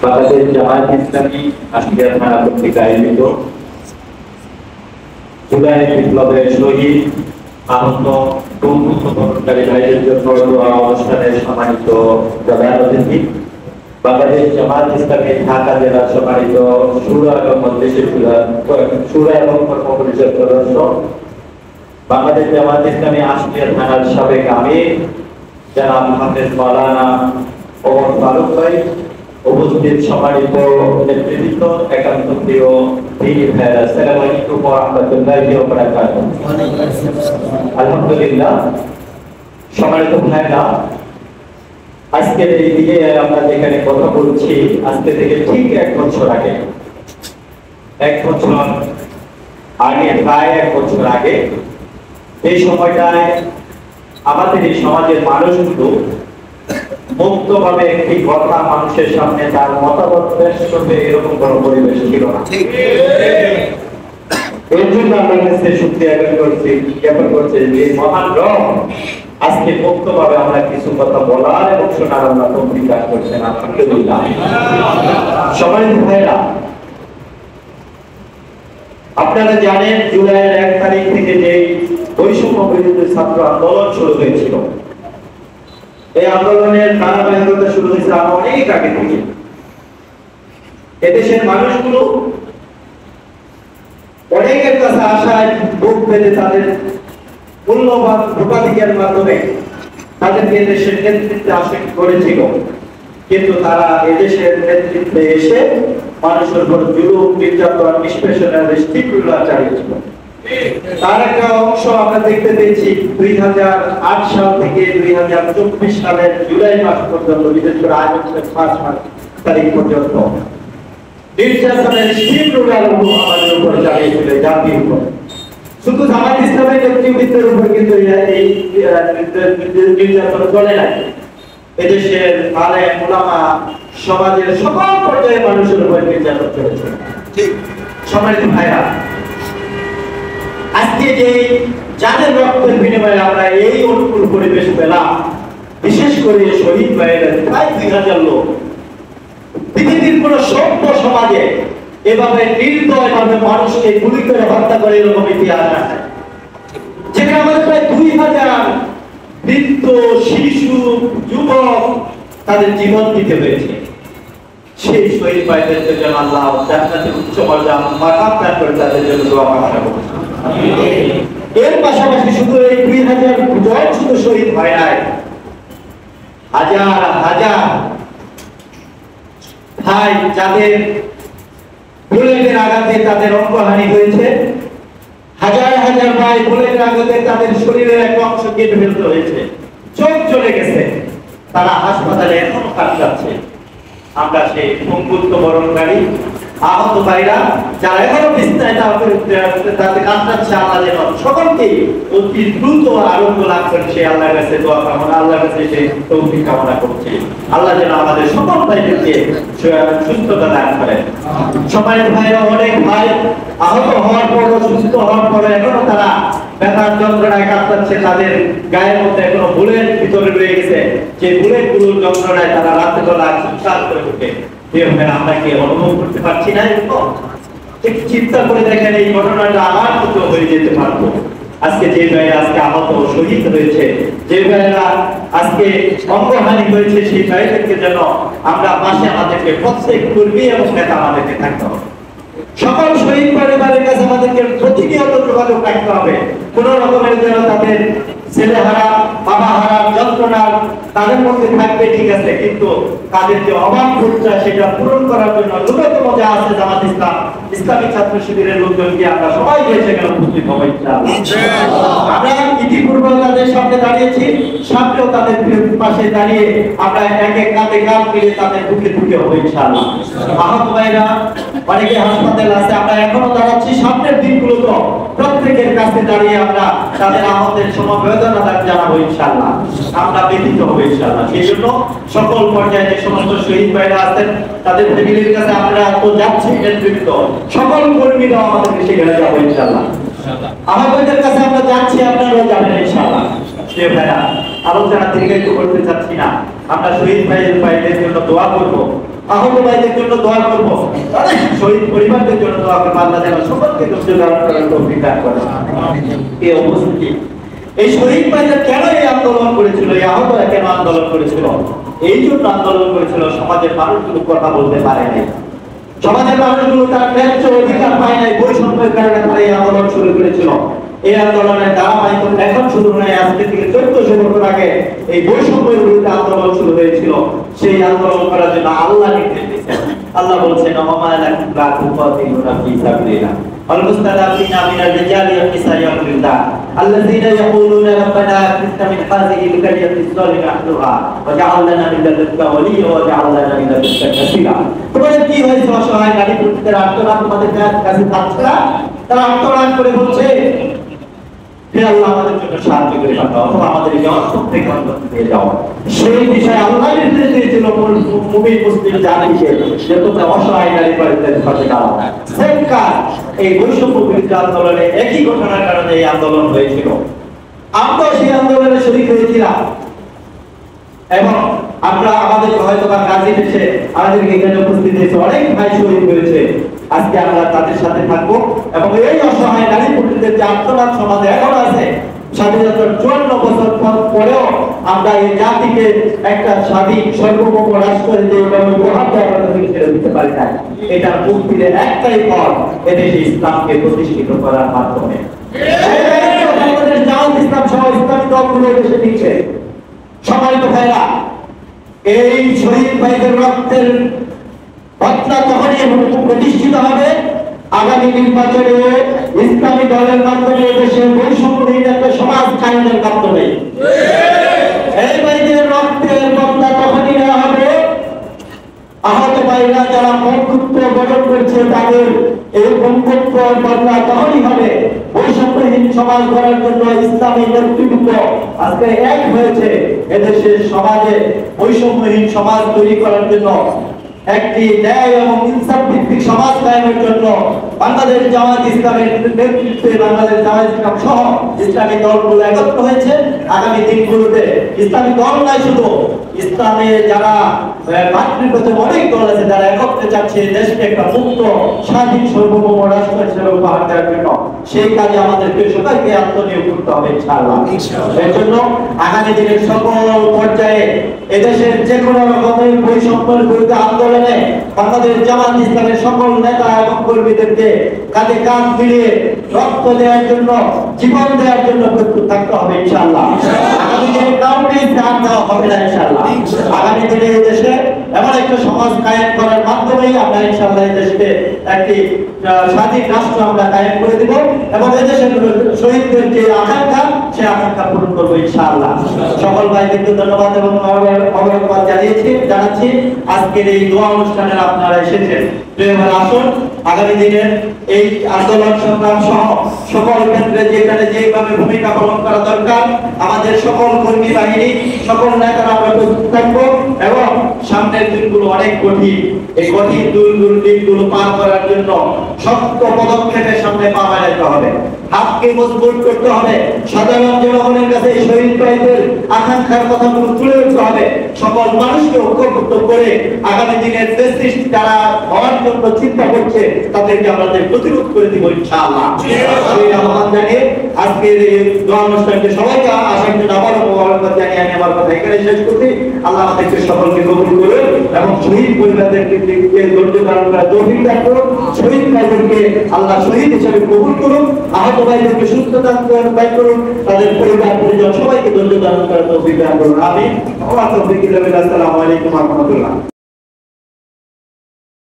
বাংলাদেশ জামায়াত ইসলামী আশিয়া থানা কর্তৃক আয়োজিত জুলাই বিপ্লবের শহীদ আহত বন্ধুত্বকারী ভাইদের জন্য অনুষ্ঠানের সম্মানিত প্রধান অতিথি, বাংলাদেশ জামায়াত ইসলামী ঢাকা জেলার সম্মানিত শুরা এবং মজলিসের শুরা এবং কর্ম পরিষদ সদস্য, বাংলাদেশ জামায়াত ইসলামী আশিয়া থানার সাবেক আমির জনাব হাফেজ মাওলানা ওমর ফারুক ভাই, উপস্থিত সম্মানিত নেতৃবৃন্দ, একান্ত প্রিয় দিনী ভাইরা, আসসালামু আলাইকুম ওয়া রাহমাতুল্লাহি ওয়া বারাকাতুহু। আলহামদুলিল্লাহ, সম্মানিত ভাইরা, আজকের এই দিনে আমরা যেখানে কথা বলছি, আজকে থেকে ঠিক 1 বছর আগে, 1 বছর আগে, প্রায় 1 বছর আগে, এই সময়টায় আমাদের এই সমাজের মানুষগুলো মুক্তভাবে একটি কথা মানুষের সামনে তার মতামত পেশ করবে, এরকম কোনো পরিবেশ ছিল না। এর জন্য আমরা কাছে শুকরিয়া জ্ঞাপন করছি যে মহান রব আজকে মুক্তভাবে আমরা কিছু কথা বলার এবং শোনার আমরা তৌফিক দান করছেন, আলহামদুলিল্লাহ। সম্মানিত ভাইরা, আপনারা জানেন জুলাইয়ের 1 তারিখ থেকে যে বৈষম্য বিরোধী ছাত্র আন্দোলন শুরু হয়েছিল, এই আন্দোলনের ধারাবাহিকতা শুরু হয়েছে অনেক আগে থেকে। এদেশের মানুষগুলো অনেকের কাছে আশায় বুক পেতে তাদের মূল্যবান ভোটাধিকারের মাধ্যমে তাদেরকে এদেশের নেতৃত্বে আসীন করেছিল, কিন্তু তারা এদেশের নেতৃত্বে এসে মানুষের উপর জুলুম, নির্যাতন, নিষ্পেষণের তীব্র চালিয়েছিল। তার একটা অংশ আমরা দেখতে পেয়েছি 2008 সাল থেকে 2024 সালের জুলাই মাস পর্যন্ত, বিশেষ করে আজ 5 তারিখ পর্যন্ত নির্যাতনের তীব্র আরম্ভ আমাদের উপর চালিয়েছিল, জাতির উপর। শুধু জামায়াত ইসলামের নেতৃবৃন্দের উপর কিন্তু এই নির্যাতন চলে নাই, এদেশের আলেম উলামা, সমাজের সকল পর্যায়ে মানুষের উপর নির্যাতন চলেছে। ঠিক সম্মানিত ভাইরা, আজকে যে যাদের রক্তের বিনিময়ে আমরা এই অনুকূল পরিবেশ পেলাম, বিশেষ করে শহীদ ভাইয়েরা প্রায় 2000 লোক, পৃথিবীর কোন সভ্য সমাজে এভাবে নির্দয়ভাবে মানুষকে গুলি করে হত্যা করে এরকম ইতিহাস আছে, যেখানে আমাদের প্রায় 2000 বৃদ্ধ, শিশু, যুবক তাদের জীবন দিতে হয়েছে। সেই শহীদ ভাইদের জন্য আল্লাহ জান্নাতের উচ্চ মর্যাদা মাকাম দান করে তাদের জন্য দোয়া প্রার্থনা করছি। এর পাশাপাশি শুধু এই 2000 শুধু শহীদ ভাই নাই, হাজার হাজার ভাই যাদের বুলেটের আঘাতে তাদের অঙ্গহানি হয়েছে, হাজার হাজার ভাই বুলেটের আঘাতে তাদের শরীরের এক অংশ কেটে ফেলতে হয়েছে, চোখ চলে গেছে, তারা হাসপাতালে এখনো কাটাচ্ছে। আমরা সেই পঙ্গুত্ব বরণকারী আহত ভাইরা যারা এখনো বিস্তারিত তাদের কাটাচ্ছে, আল্লাহ যেন সকলকে অতি দ্রুত আরোগ্য লাভ করে সে আল্লাহর কাছে দোয়া কামনা, আল্লাহর কাছে সে তৌফিক কামনা করছে। আল্লাহ যেন আমাদের সকল ভাইদেরকে সুস্থতা দান করেন। সম্মানিত ভাইরা, অনেক ভাই আহত হওয়ার পর, সুস্থ হওয়ার পরে এখনো তারা ব্যথার যন্ত্রণায় কাটাচ্ছে, তাদের গায়ের মধ্যে এখনো বুলেট ভিতরে রয়ে গেছে, যে বুলেট গুলোর যন্ত্রণায় তারা রাতে বেলা চিৎকার করে ওঠে। আমরা কি অনুভব করতে পারছি না? একটু চিন্তা করে দেখেন, এই ঘটনাটা আমার মতো হয়ে যেতে পারতো। আজকে যে ভাইরা আজকে আহত শহীদ হয়েছে, যে ভাইরা আজকে অঙ্গহানি হয়েছে, সেই ভাইদেরকে যেন আমরা পাশে আমাদেরকে প্রত্যেক কর্মী এবং নেতা আমাদেরকে থাকতে হবে। সকল শহীদ পরিবারের কাছে আমাদেরকে প্রতিনিয়ত যোগাযোগ রাখতে হবে। কোন রকমের যেন তাদের ছেলেহারা, বাবাহারা যন্ত্রণা তাদের মধ্যে থাকবে, ঠিক আছে, কিন্তু তাদের যে অভাব ঘটছে সেটা পূরণ করার জন্য ন্যূনতম যা আছে জামাত ইসলাম, ইসলামী ছাত্র শিবিরের লোকজনকে আমরা সবাই সেখানে উপস্থিত হবো ইনশাআল্লাহ। আমরা ইতিপূর্বে তাদের সামনে দাঁড়িয়েছি, সামনেও তাদের পাশে দাঁড়িয়ে আমরা এক এক কাঁধে কাঁধ মিলে তাদের বুকে বুকে হবো ইনশাআল্লাহ। আহত ভাইরা অনেকে হাসপাতালে আছে, আমরা এখনো দাঁড়াচ্ছি। সামনের দিনগুলো তো প্রত্যেকের কাছে দাঁড়িয়ে আমরা তাদের আহতের সমবেদনা জানাবো ইনশাআল্লাহ, আমরা ব্যতীত হবো ইনশাআল্লাহ। সেই জন্য সকল পর্যায়ে যে সমস্ত শহীদ ভাইরা আছেন তাদের ফ্যামিলির কাছে আমরা তো যাচ্ছি, নেতৃত্ব সকল কর্মীরাও আমাদেরকে সেখানে যাবো ইনশাআল্লাহ। আহতদের কাছে আমরা যাচ্ছি, আপনারাও যাবেন ইনশাআল্লাহ। ভাইরা আলোচনা দীর্ঘায়িত করতে চাচ্ছি না। আমরা শহীদ ভাইদের জন্য দোয়া করব, আহত ভাইদের জন্য দোয়া করব, শহীদ পরিবারদের জন্য দোয়া করব। আল্লাহ যেন সকলকে ধৈর্য ধারণ করার তৌফিক দান করেন। এই উপস্থিতি, এই শহীদ ভাইরা কেন এই আন্দোলন করেছিল, এই আহতরা কেন আন্দোলন করেছিল? এই জন্য আন্দোলন করেছিল, সমাজের মানুষগুলো কথা বলতে পারে নাই, সমাজের মানুষগুলো তার ন্যায্য অধিকার পায় নাই, বৈষম্যের কারণে তারা এই আন্দোলন শুরু করেছিল। এই আন্দোলনের ধারাবাহিকতা এখন শুরু নয়, আজকে থেকে 1400 বছর আগে এই বৈষম্যের বিরুদ্ধে আন্দোলন শুরু হয়েছিল। সেই আন্দোলন করার জন্য আল্লাহ নির্দেশ দিয়েছেন। আল্লাহ বলছেন, ওমা লাকুম লা তুকাতিলুনা ফি সাবিলিল্লাহ ওয়াল মুস্তাদাফিনা মিনার রিজালি ওয়ান নিসাই ওয়াল বিলদান আল্লাযীনা ইয়াকুলুনা রাব্বানা আখরিজনা মিন হাযিহিল কারিয়াতিজ যালিমি আহলুহা ওয়া জাআল লানা মিন লাদুনকা ওয়ালিয়্যা ওয়া জাআল লানা মিন লাদুনকা নাসীরা। তোমাদের কি হয়েছে? অসহায় নারী পুরুষদের আর্তনাদ তোমাদের কাছে যাচ্ছে না? তারা আর্তনাদ করে বলছে, হে আল্লাহ, আমাদের জন্য সাহায্য করে পাঠাও, অথবা আমাদের এই অসুখ থেকে অন্তত দিয়ে যাও। সেই বিষয়ে আল্লাহ নির্দেশ দিয়েছিল মুমিন মুসলিম জাতিকে যে তোমরা অসহায় নারী পুরুষদের পাশে দাঁড়াও। এই বৈষম্য বিরোধী আন্দোলনে একই ঘটনার কারণে এই আন্দোলন হয়েছিল। আমরা সেই আন্দোলনে শরীক হয়েছিলাম এবং আমরা আমাদের হয়তো বা কাজে এসে আমাদেরকে এখানে উপস্থিত হয়েছে, অনেক ভাই শহীদ হয়েছে। আজকে আমরা তাদের সাথে থাকবো এবং এই অসহায় নারী পুরুষদের যে আত্মনাদ সমাজে এখন আছে, স্বাধীনতার 54 বছর পরেও আমরা এই জাতিকে একটা স্বাধীন সার্বভৌম রাষ্ট্রের যে উপহার দেওয়ার ছেড়ে দিতে পারি না। এটার মুক্তির একটাই পথ, এদেশে ইসলামকে প্রতিষ্ঠিত করার মাধ্যমে। ইসলাম সহ ইসলামী দলগুলো এদেশে দিচ্ছে। সম্মানিত ভাইরা, এই শহীদ ভাইদের রক্তের বদলা তখনই প্রতিষ্ঠিত হবে আগামী নির্বাচনে ইসলামী দলের মাধ্যমে দেশে বৈষম্যহীন একটা সমাজ কায়েমের মাধ্যমে। এই ভাইদের রক্তের বদলা তখনই নেওয়া হবে, আহত ভাইরা যারা বন্ধুত্ব গঠন করছে তাদের এই বন্ধুত্ব বদলা তখনই হবে। বৈষম্যহীন সমাজ গড়ার জন্য ইসলামী নেতৃবৃন্দ আজকে এক হয়েছে। এদেশের সমাজে বৈষম্যহীন সমাজ তৈরি করার জন্য, একটি ন্যায় এবং ইনসাফ ভিত্তিক সমাজ কায়েমের জন্য বাংলাদেশ জামায়াত ইসলামের নেতৃত্বে বাংলাদেশ জামায়াত ইসলাম সহ ইসলামী দলগুলো একত্র হয়েছে। আগামী দিনগুলোতে ইসলামী দল নয়, শুধু ইসলামে যারা মাতৃগত অনেক দল আছে যারা একত্রে চাচ্ছে দেশকে একটা মুক্ত স্বাধীন সার্বভৌম রাষ্ট্র হিসেবে উপহার দেওয়ার জন্য, সেই কাজে আমাদেরকে সবাইকে আত্মনিয়োগ করতে হবে ইনশাআল্লাহ। এর জন্য আগামী দিনের সকল পর্যায়ে এদেশের যে কোনো রকমের বৈষম্যের বিরুদ্ধে আন্দোলনে বাংলাদেশ জামায়াত ইসলামের সকল নেতা এবং কর্মীদেরকে কাঁধে কাঁধ মিলিয়ে রক্ত দেওয়ার জন্য, জীবন দেওয়ার জন্য প্রস্তুত থাকতে হবে ইনশাআল্লাহ। আগামী দিনে কাউকে ছাড় দেওয়া হবে না ইনশাআল্লাহ। আগামী দিনে এই দেশে এমন একটা সমাজ কায়েম করার মাধ্যমেই আমরা ইনশাআল্লাহ এই দেশকে একটি স্বাধীন রাষ্ট্র আমরা কায়েম করে দেব এবং এই দেশের শহীদদের যে আকাঙ্ক্ষা, সে আকাঙ্ক্ষা পূরণ করবো ইনশাআল্লাহ। সকল ভাইদেরকে ধন্যবাদ এবং মোবারকবাদ জানাচ্ছি। আজকের এই দোয়া অনুষ্ঠানে আপনারা এসেছেন। আসুন আগামী দিনের এই আন্দোলন সংগ্রাম সহ সকল ক্ষেত্রে যেখানে যেভাবে ভূমিকা পালন করা দরকার, আমাদের সকল কর্মী বাহিনী, সকল নেতারা আমরা প্রস্তুত থাকবো এবং সামনের দিনগুলো অনেক কঠিন। এই কঠিন দিনগুলো পার করার জন্য শক্ত পদক্ষেপের সামনে পা বাড়াতে হবে, হাতকে মজবুত করতে হবে। সাধারণ জনগণের কাছে এই শহীদ ভাইদের আকাঙ্ক্ষার কথাগুলো তুলে ধরতে হবে। সকল মানুষকে ঐক্যবদ্ধ করে আগামী দিনের দেশ যারা হওয়ার জন্য চিন্তা করছে তাদেরকে আমাদের প্রতিরোধ করে দিব ইনশাআল্লাহ। সেই আহ্বান জানিয়ে আজকের এই দোয়া অনুষ্ঠানকে সবাইকে আসার জন্য আবারও মোবারকবাদ জানিয়ে আমি আমার কথা এখানে শেষ করছি। আল্লাহ আমাদেরকে সকলকে কবুল করুন এবং শহীদ পরিবারদেরকে ধৈর্য ধারণ করার তৌফিক দান করুন। শহীদ ভাইদেরকে আল্লাহ শহীদ হিসেবে কবুল করুন, আহত ভাইদেরকে সুস্থতা দান করুন, তাদের পরিবার পরিজন সবাইকে ধৈর্য ধারণ করার তৌফিক দান করুন। আমিন। আসসালামু আলাইকুম ওয়া রাহমাতুল্লাহ।